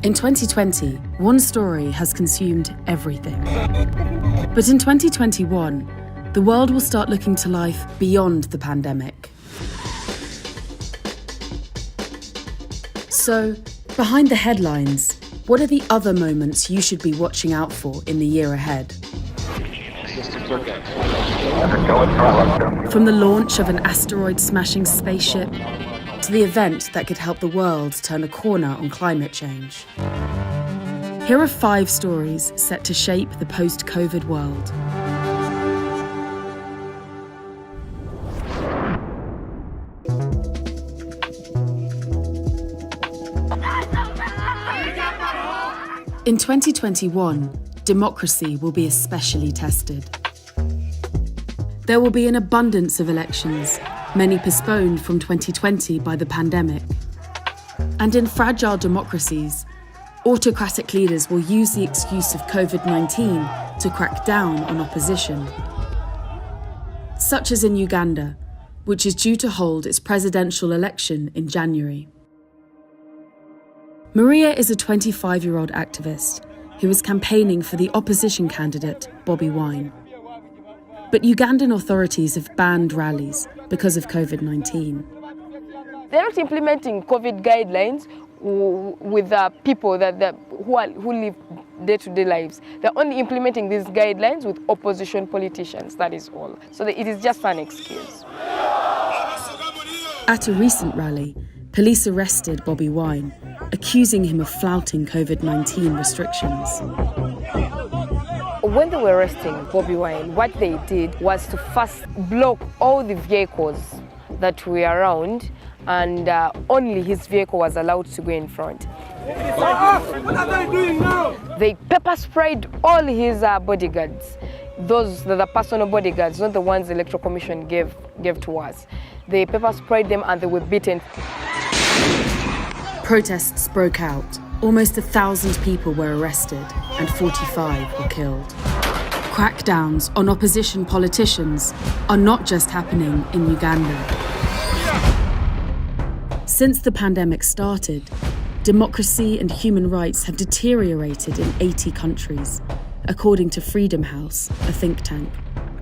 In 2020, one story has consumed everything. But in 2021, the world will start looking to life beyond the pandemic. So, behind the headlines, what are the other moments you should be watching out for in the year ahead? From the launch of an asteroid-smashing spaceship to the event that could help the world turn a corner on climate change. Here are 5 stories set to shape the post-COVID world. In 2021, democracy will be especially tested. There will be an abundance of elections, many postponed from 2020 by the pandemic. And in fragile democracies, autocratic leaders will use the excuse of COVID-19 to crack down on opposition. Such as in Uganda, which is due to hold its presidential election in January. Maria is a 25-year-old activist who is campaigning for the opposition candidate, Bobi Wine. But Ugandan authorities have banned rallies because of COVID-19. They're not implementing COVID guidelines with people who live day-to-day lives. They're only implementing these guidelines with opposition politicians, that is all. So it is just an excuse. At a recent rally, police arrested Bobi Wine, accusing him of flouting COVID-19 restrictions. When they were arresting Bobi Wine, what they did was to first block all the vehicles that were around, and only his vehicle was allowed to go in front. What are they doing now? They pepper sprayed all his bodyguards. Those are the personal bodyguards, not the ones the Electoral Commission gave to us. They pepper sprayed them and they were beaten. Protests broke out. Almost 1,000 people were arrested and 45 were killed. Crackdowns on opposition politicians are not just happening in Uganda. Since the pandemic started, democracy and human rights have deteriorated in 80 countries, according to Freedom House, a think tank.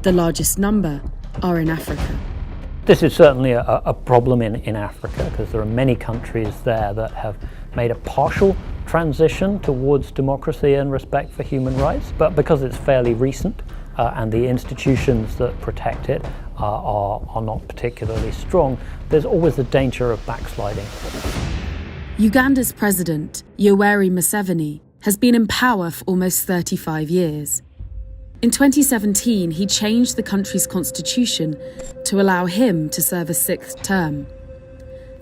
The largest number are in Africa. This is certainly a problem in Africa, because there are many countries there that have made a partial transition towards democracy and respect for human rights, but because it's fairly recent and the institutions that protect it are not particularly strong, there's always the danger of backsliding. Uganda's president, Yoweri Museveni, has been in power for almost 35 years. In 2017, he changed the country's constitution to allow him to serve a 6th term.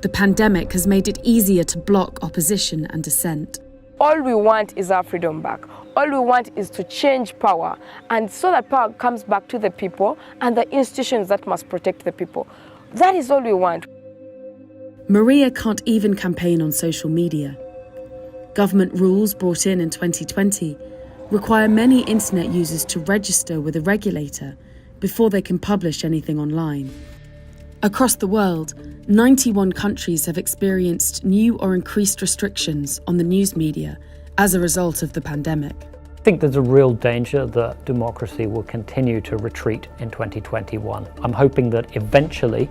The pandemic has made it easier to block opposition and dissent. All we want is our freedom back. All we want is to change power, and so that power comes back to the people and the institutions that must protect the people. That is all we want. Maria can't even campaign on social media. Government rules brought in 2020 require many internet users to register with a regulator before they can publish anything online. Across the world, 91 countries have experienced new or increased restrictions on the news media as a result of the pandemic. I think there's a real danger that democracy will continue to retreat in 2021. I'm hoping that eventually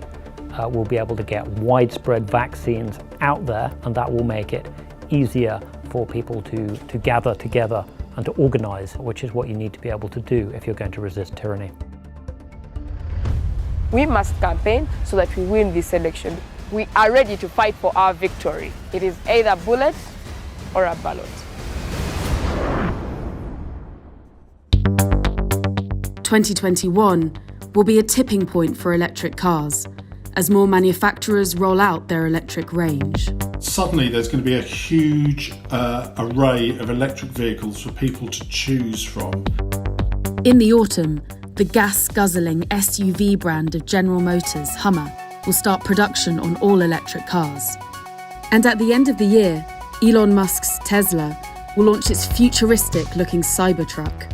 we'll be able to get widespread vaccines out there, and that will make it easier for people to gather together and to organise, which is what you need to be able to do if you're going to resist tyranny. We must campaign so that we win this election. We are ready to fight for our victory. It is either bullet or a ballot. 2021 will be a tipping point for electric cars as more manufacturers roll out their electric range. Suddenly there's going to be a huge array of electric vehicles for people to choose from. In the autumn, the gas-guzzling SUV brand of General Motors, Hummer, will start production on all electric cars. And at the end of the year, Elon Musk's Tesla will launch its futuristic-looking Cybertruck.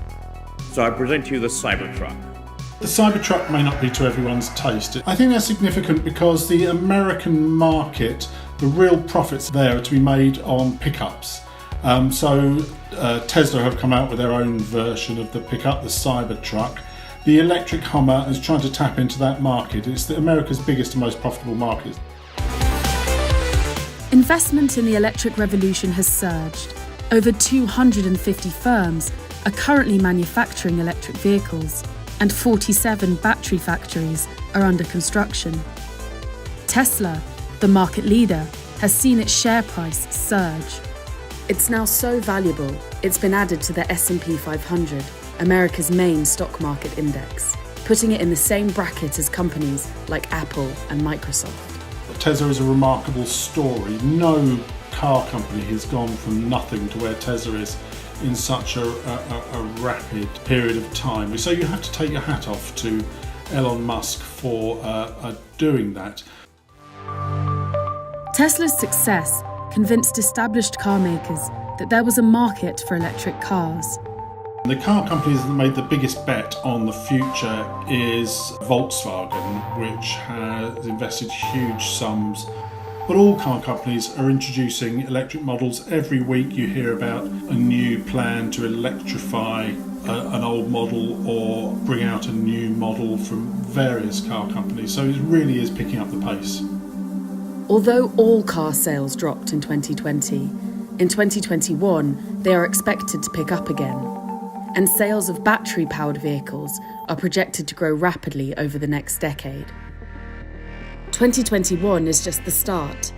So I present to you the Cybertruck. The Cybertruck may not be to everyone's taste. I think that's significant because the American market, the real profits there are to be made on pickups. Tesla have come out with their own version of the pickup, the Cybertruck. The electric Hummer is trying to tap into that market. It's America's biggest and most profitable market. Investment in the electric revolution has surged. Over 250 firms are currently manufacturing electric vehicles, and 47 battery factories are under construction. Tesla, the market leader, has seen its share price surge. It's now so valuable, it's been added to the S&P 500, America's main stock market index, putting it in the same bracket as companies like Apple and Microsoft. Tesla is a remarkable story. No car company has gone from nothing to where Tesla is in such a rapid period of time. So you have to take your hat off to Elon Musk for doing that. Tesla's success convinced established car makers that there was a market for electric cars. The car companies that made the biggest bet on the future is Volkswagen, which has invested huge sums. But all car companies are introducing electric models. Every week you hear about a new plan to electrify an old model or bring out a new model from various car companies. So it really is picking up the pace. Although all car sales dropped in 2020, in 2021 they are expected to pick up again. And sales of battery-powered vehicles are projected to grow rapidly over the next decade. 2021 is just the start.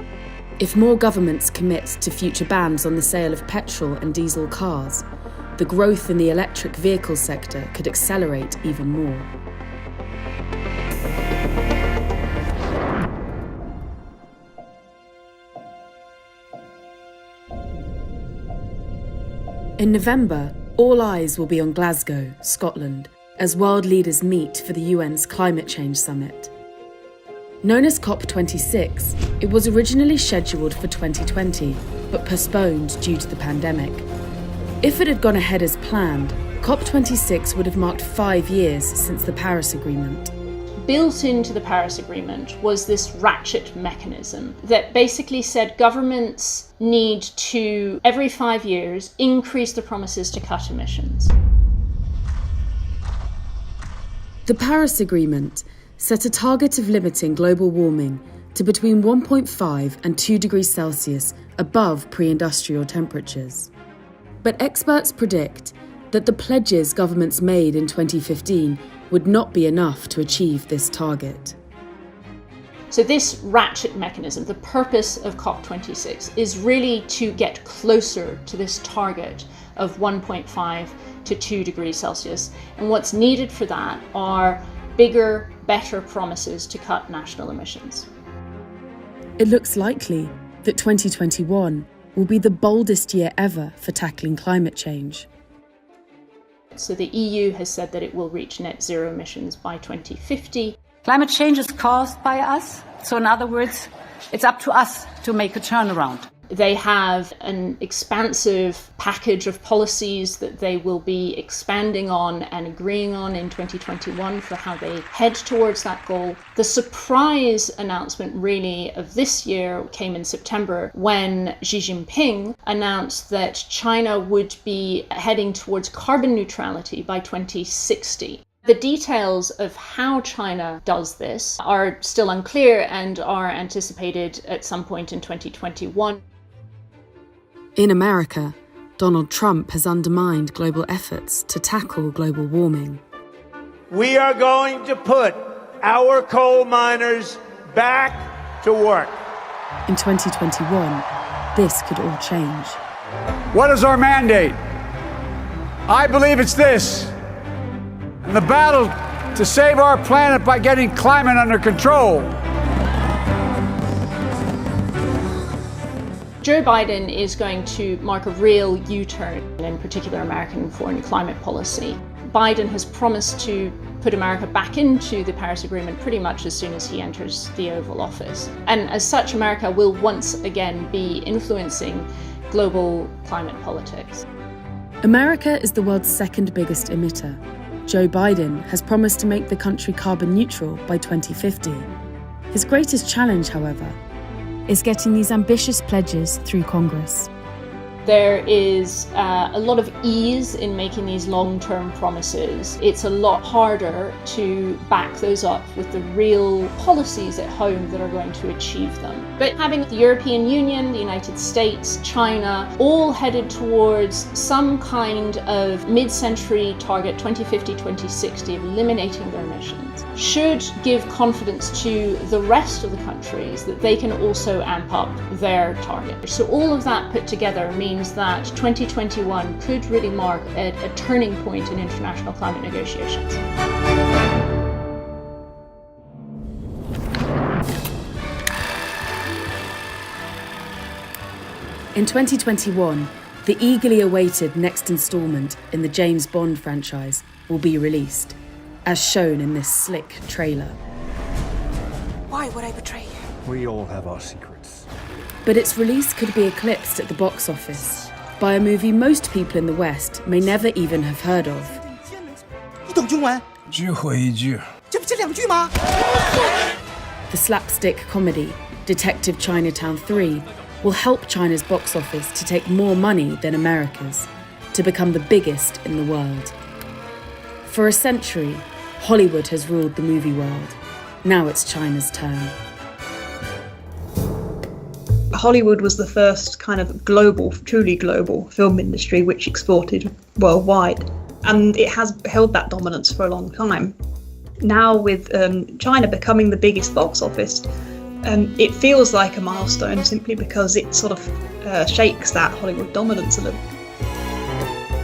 If more governments commit to future bans on the sale of petrol and diesel cars, the growth in the electric vehicle sector could accelerate even more. In November, all eyes will be on Glasgow, Scotland, as world leaders meet for the UN's Climate Change Summit. Known as COP26, it was originally scheduled for 2020, but postponed due to the pandemic. If it had gone ahead as planned, COP26 would have marked 5 years since the Paris Agreement. Built into the Paris Agreement was this ratchet mechanism that basically said governments need to, every 5 years, increase the promises to cut emissions. The Paris Agreement set a target of limiting global warming to between 1.5 and 2 degrees Celsius above pre-industrial temperatures. But experts predict that the pledges governments made in 2015 would not be enough to achieve this target. So this ratchet mechanism, the purpose of COP26, is really to get closer to this target of 1.5 to 2 degrees Celsius. And what's needed for that are bigger, better promises to cut national emissions. It looks likely that 2021 will be the boldest year ever for tackling climate change. So the EU has said that it will reach net zero emissions by 2050. Climate change is caused by us. So in other words, it's up to us to make a turnaround. They have an expansive package of policies that they will be expanding on and agreeing on in 2021 for how they head towards that goal. The surprise announcement really of this year came in September when Xi Jinping announced that China would be heading towards carbon neutrality by 2060. The details of how China does this are still unclear and are anticipated at some point in 2021. In America, Donald Trump has undermined global efforts to tackle global warming. We are going to put our coal miners back to work. In 2021, this could all change. What is our mandate? I believe it's this. In the battle to save our planet by getting climate under control. Joe Biden is going to mark a real U-turn, in particular American foreign climate policy. Biden has promised to put America back into the Paris Agreement pretty much as soon as he enters the Oval Office. And as such, America will once again be influencing global climate politics. America is the world's second biggest emitter. Joe Biden has promised to make the country carbon neutral by 2050. His greatest challenge, however, is getting these ambitious pledges through Congress. There is a lot of ease in making these long-term promises. It's a lot harder to back those up with the real policies at home that are going to achieve them. But having the European Union, the United States, China, all headed towards some kind of mid-century target, 2050, 2060, of eliminating their emissions, should give confidence to the rest of the countries that they can also amp up their target. So all of that put together means that 2021 could really mark a turning point in international climate negotiations. In 2021, the eagerly awaited next instalment in the James Bond franchise will be released, as shown in this slick trailer. Why would I betray you? We all have our secrets. But its release could be eclipsed at the box office by a movie most people in the West may never even have heard of. 你懂中文？只会一句。这不是两句吗？ The slapstick comedy, Detective Chinatown 3, will help China's box office to take more money than America's, to become the biggest in the world. For a century, Hollywood has ruled the movie world. Now it's China's turn. Hollywood was the first kind of global, truly global film industry which exported worldwide, and it has held that dominance for a long time. Now with China becoming the biggest box office, it feels like a milestone simply because it sort of shakes that Hollywood dominance a little.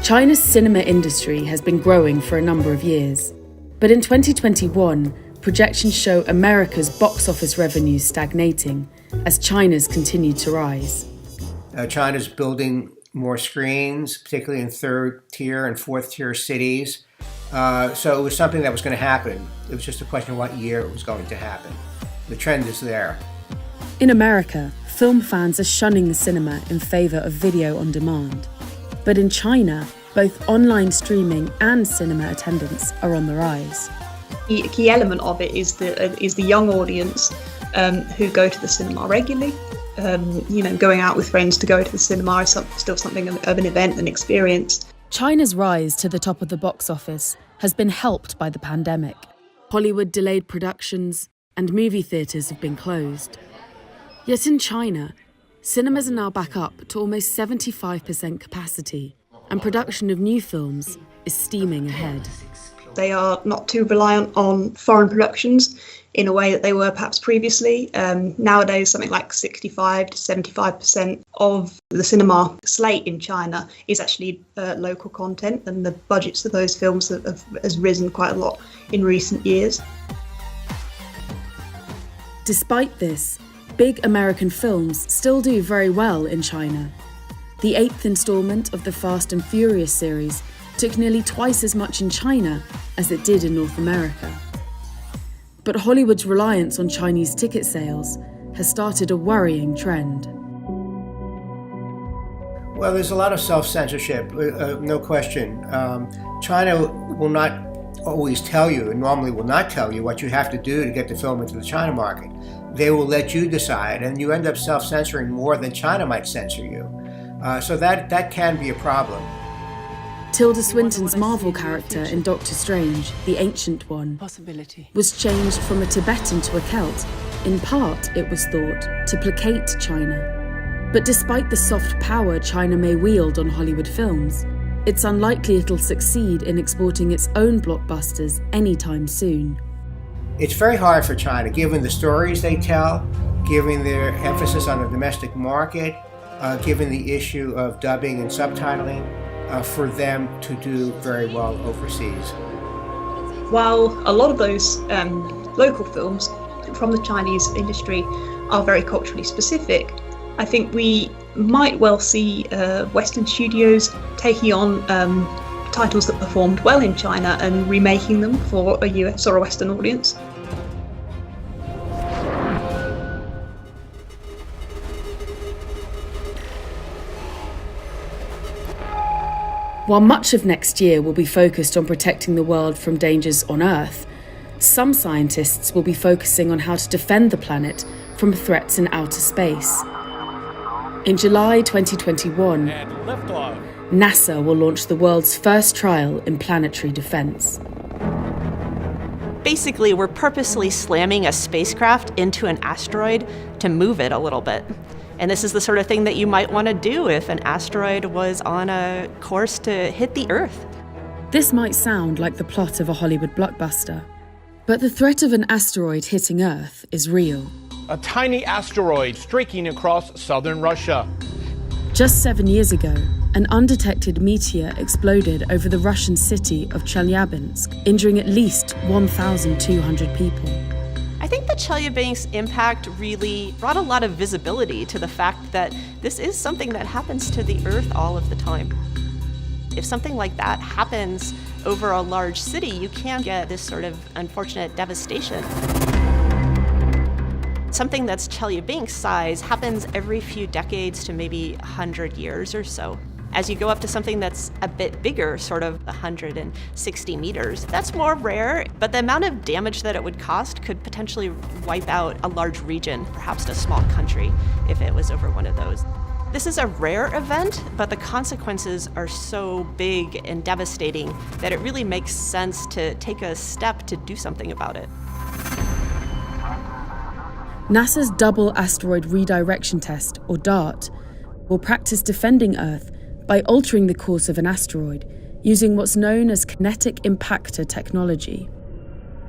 China's cinema industry has been growing for a number of years, but in 2021, projections show America's box office revenues stagnating as China's continued to rise. China's building more screens, particularly in third-tier and fourth-tier cities. So it was something that was going to happen. It was just a question of what year it was going to happen. The trend is there. In America, film fans are shunning the cinema in favour of video on demand. But in China, both online streaming and cinema attendance are on the rise. The key element of it is the young audience who go to the cinema regularly. Going out with friends to go to the cinema is still something of an event and experience. China's rise to the top of the box office has been helped by the pandemic. Hollywood delayed productions and movie theatres have been closed. Yet in China, cinemas are now back up to almost 75% capacity, and production of new films is steaming ahead. They are not too reliant on foreign productions in a way that they were perhaps previously. Nowadays, something like 65 to 75% of the cinema slate in China is actually local content, and the budgets of those films has risen quite a lot in recent years. Despite this, big American films still do very well in China. The 8th instalment of the Fast and Furious series took nearly twice as much in China as it did in North America. But Hollywood's reliance on Chinese ticket sales has started a worrying trend. Well, there's a lot of self-censorship, no question. China will not always tell you, and normally will not tell you, what you have to do to get the film into the China market. They will let you decide, and you end up self-censoring more than China might censor you. So that can be a problem. Tilda Swinton's Marvel character in Doctor Strange, the Ancient One, was changed from a Tibetan to a Celt. In part, it was thought, to placate China. But despite the soft power China may wield on Hollywood films, it's unlikely it'll succeed in exporting its own blockbusters anytime soon. It's very hard for China, given the stories they tell, given their emphasis on the domestic market, given the issue of dubbing and subtitling, for them to do very well overseas. While a lot of those local films from the Chinese industry are very culturally specific, I think we might well see Western studios taking on titles that performed well in China and remaking them for a US or a Western audience. While much of next year will be focused on protecting the world from dangers on Earth, some scientists will be focusing on how to defend the planet from threats in outer space. In July 2021, NASA will launch the world's first trial in planetary defense. Basically, we're purposely slamming a spacecraft into an asteroid to move it a little bit. And this is the sort of thing that you might want to do if an asteroid was on a course to hit the Earth. This might sound like the plot of a Hollywood blockbuster, but the threat of an asteroid hitting Earth is real. A tiny asteroid streaking across southern Russia. Just 7 years ago, an undetected meteor exploded over the Russian city of Chelyabinsk, injuring at least 1,200 people. I think the Chelyabinsk impact really brought a lot of visibility to the fact that this is something that happens to the Earth all of the time. If something like that happens over a large city, you can get this sort of unfortunate devastation. Something that's Chelyabinsk size happens every few decades to maybe 100 years or so. As you go up to something that's a bit bigger, sort of 160 meters, that's more rare, but the amount of damage that it would cost could potentially wipe out a large region, perhaps a small country, if it was over one of those. This is a rare event, but the consequences are so big and devastating that it really makes sense to take a step to do something about it. NASA's Double Asteroid Redirection Test, or DART, will practice defending Earth by altering the course of an asteroid using what's known as kinetic impactor technology.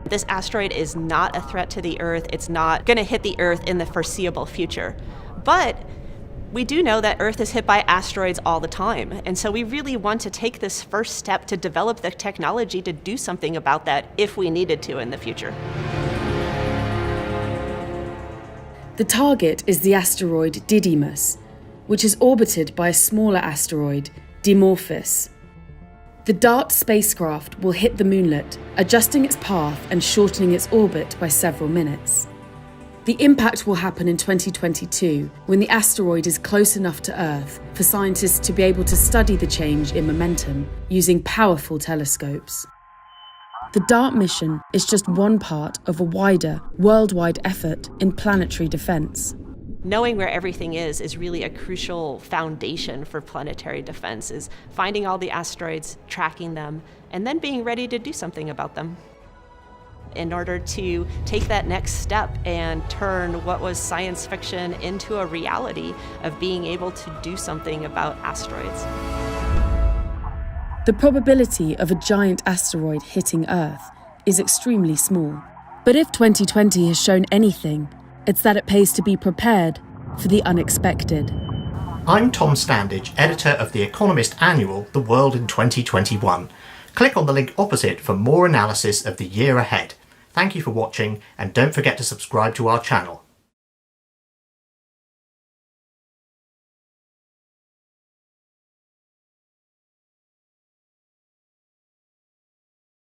This asteroid is not a threat to the Earth. It's not going to hit the Earth in the foreseeable future. But we do know that Earth is hit by asteroids all the time. And so we really want to take this first step to develop the technology to do something about that if we needed to in the future. The target is the asteroid Didymos, which is orbited by a smaller asteroid, Dimorphos. The DART spacecraft will hit the moonlet, adjusting its path and shortening its orbit by several minutes. The impact will happen in 2022, when the asteroid is close enough to Earth for scientists to be able to study the change in momentum using powerful telescopes. The DART mission is just one part of a wider, worldwide effort in planetary defense. Knowing where everything is really a crucial foundation for planetary defense, is finding all the asteroids, tracking them, and then being ready to do something about them. In order to take that next step and turn what was science fiction into a reality of being able to do something about asteroids. The probability of a giant asteroid hitting Earth is extremely small. But if 2020 has shown anything, it's that it pays to be prepared for the unexpected. I'm Tom Standage, editor of The Economist annual, The World in 2021. Click on the link opposite for more analysis of the year ahead. Thank you for watching, and don't forget to subscribe to our channel.